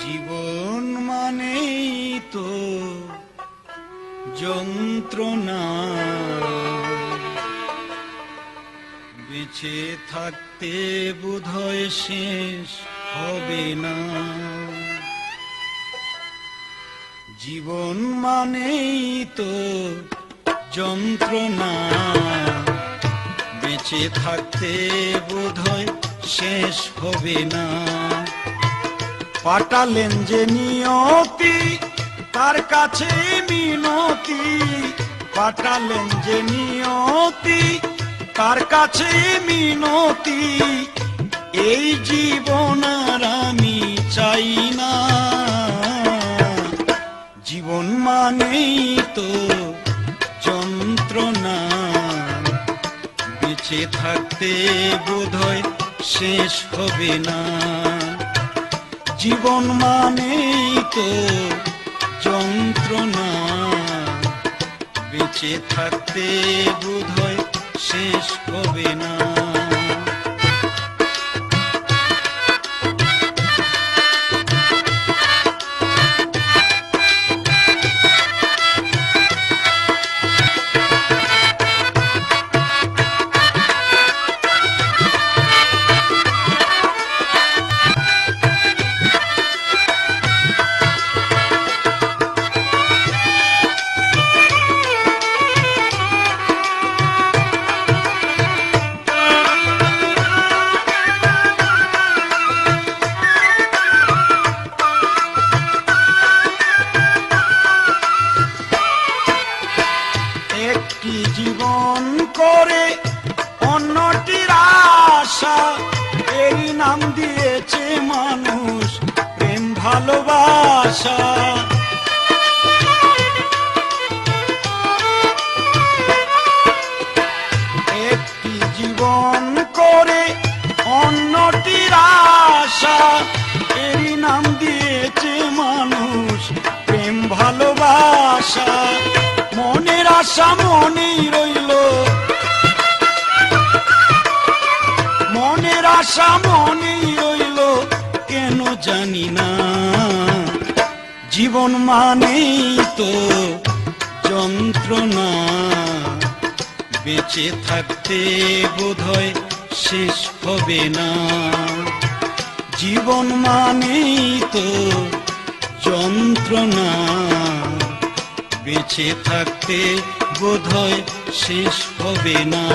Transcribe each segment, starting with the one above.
জীবন মানেই তো যন্ত্রণা, বেঁচে থাকতে বোধহয় শেষ হবে না। জীবন মানেই তো যন্ত্রণা, বেঁচে থাকতে বোধহয় শেষ হবে না। পাঠালেন যে নিয়তি তার কাছে মিনতি, পাঠালেন যে নিয়তি তার কাছে মিনতি, এই জীবন আর আমি চাই না। জীবন মানেই তো যন্ত্রণা, বেঁচে থাকতে বোধহয় শেষ হবে না। জীবন মানেই তো যন্ত্রণা, বেঁচে থাকতে বোধহয় শেষ হবে না। একটি জীবন করে অন্যটির আশা, এই নাম দিয়েছে মানুষ প্রেম ভালোবাসা। একটি জীবন করে অন্যটির আশা, এই নাম দিয়েছে মানুষ প্রেম ভালোবাসা। মনের আশা মনেই রইল, মনের আশা মনেই রইল, কেন জানি না। জীবন মানেই তো যন্ত্রণা, বেঁচে থাকতে বোধহয় শেষ হবে না। জীবন মানেই তো যন্ত্রণা, বেঁচে থাকতে বোধহয় শেষ হবে না।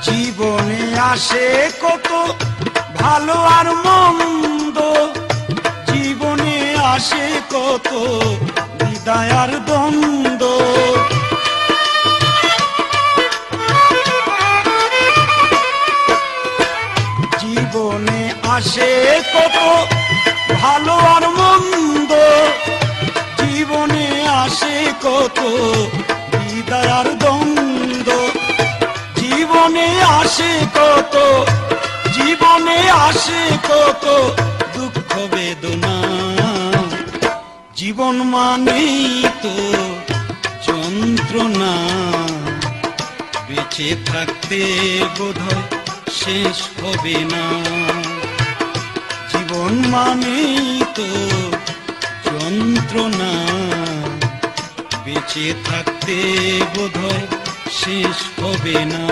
জীবনে আসে কত ভালো আর মন্দ, জীবনে আসে কত বিদায় আর দ্বন্দ্ব। জীবনে আসে কত ভালো আর মন্দ, জীবনে আসে কত বিদায় আর দ্বন্দ্ব। জীবনে আসে কত, জীবনে আসে কত দুঃখ বেদনা। জীবন মানেই তো যন্ত্রণা, বেঁচে থাকতে বোধহয় শেষ হবে না। জীবন মানেই তো যন্ত্রণা, বেঁচে থাকতে বোধহয় শেষ হবে না।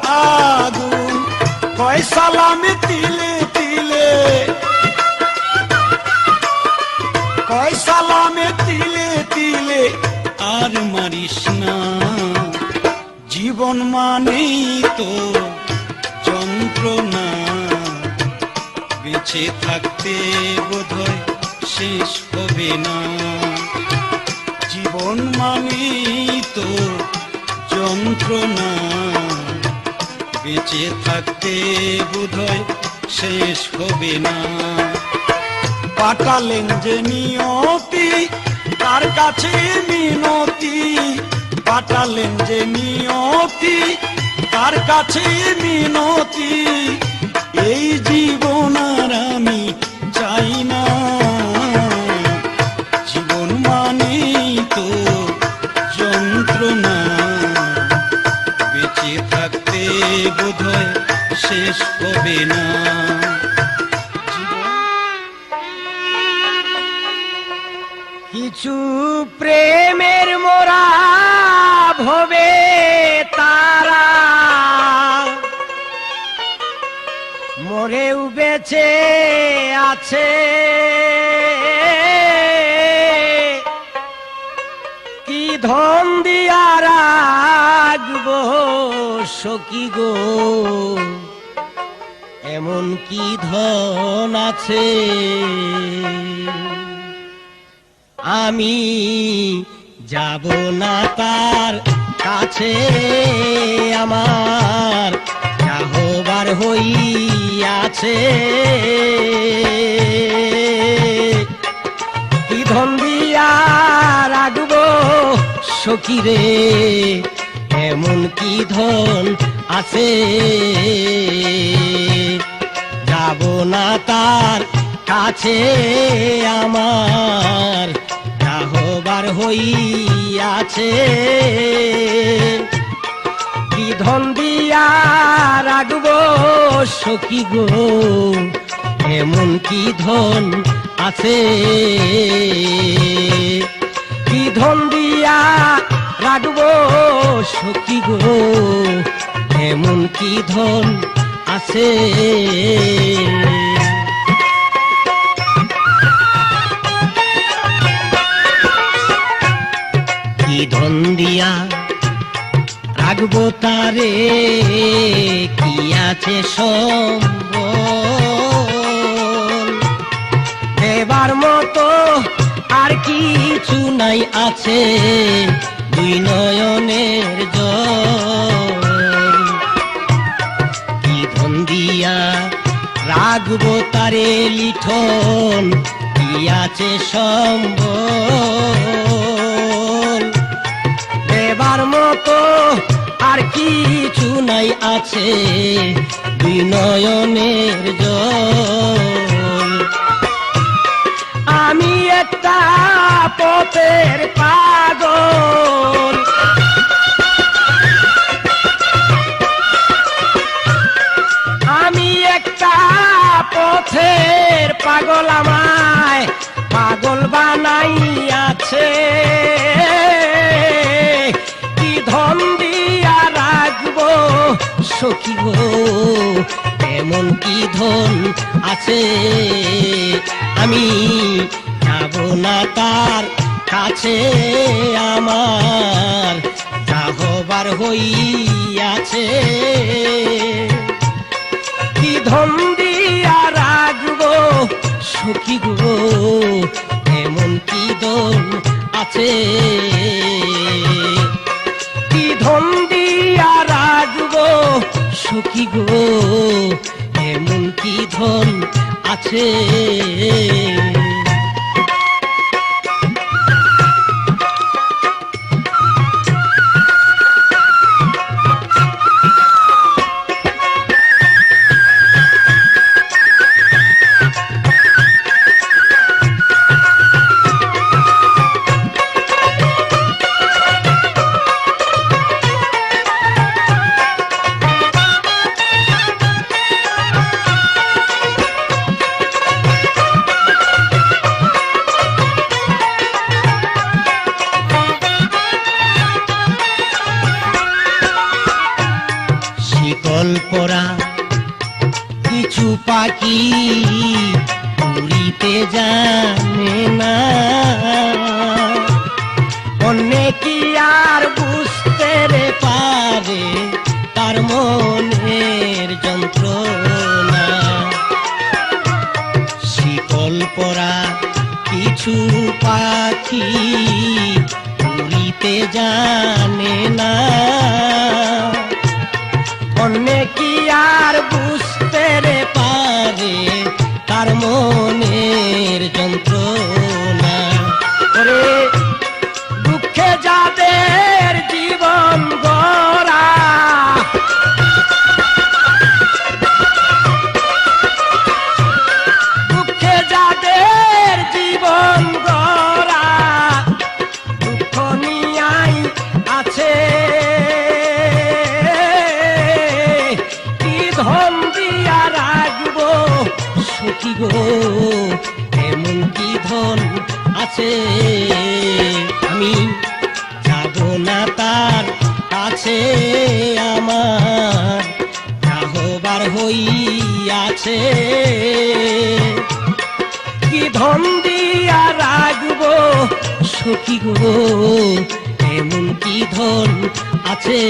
আগুন, কয় সালামে তিলে তিলে, কয় সালামে তিলে তিলে, আর মারিস না। জীবন মানেই তো যন্ত্রণা, বেঁচে থাকতে বোধহয় শেষ হবে না। জীবন মানেই তো যন্ত্রণা, বেঁচে থাকতে বোধহয় শেষ হবে না। পাঠালেন যে নিয়তি তার কাছে মিনতি, পাঠালেন যে নিয়তি তার কাছে মিনতি, এই জীবন আর আমি চাই না। জীবন মানেই তো যন্ত্রণা, বেঁচে থাকতে বোধহয় শেষ হবে না। কিছু প্রেমের মোরা ভবে তারা, মরেও বেঁচে আছে। কি ধন দিয়া রাখবো সখী গো, এমন কি ধন আছে। আমি যাব না তার কাছে, আমার যা হবার হইয়াছে। কি ধন দিয়া রাখবো সখী রে, এমন কি ধন আছে। যাব না তার কাছে, আমার যা হবার হইয়াছে। কি ধন দিয়া রাখবো সখী গো, এমন কি ধন আছে। কি ধন দিয়া রাখবো সখী গো, এমন কি ধন আছে। কি ধন দিয়া রাখবো তারে, কি আছে সম্বল, দেবার মতো আর কিছু নাই আছে দুই নয়নের জল। কি ধন দিয়া রাখবো তারে লিঠন, কি আছে সম্বল, দেবার মতো আর কিছু নাই আছে দুই নয়নের জল। আমি একটা পথের পাগল, আমি একটা পথের পাগল, আমায় পাগল বানাইয়াছে। কি ধন দিয়া রাখবো সখী গো, এমন কি ধন আছে। আমি যাব না তার কাছে, আমার যা হবার হইয়াছে। কি ধন দিয়া রাখবো সখী গো, এমন কি ধন আছে। কি ধন দিয়া রাখবো সখী গো, এমন কি ধন আছে। শিকল পরা কিছু পাখি উড়িতে জানে না, অন্যে কি আর বুঝতে রে পারে তার মনের যন্ত্রণা। শিকল পরা কিছু পাখি উড়িতে জানে না, অন্যে কি আর বুঝতে রে পারে তার মনের যন্ত্রণা। ওরে দুঃখে যাদের জীবন গড়া, দুঃখে যাদের জীবন গড়া, দুঃখ নিয়াই আছে কি ধন দিয়া রাখবো সখী গো, এমন কি ধন আছে আমি যাব না তার কাছে, আমার রাহবার হইয়াছে। কি ধন দিয়া রাখবো সখী গো, এমন কি ধন আছে।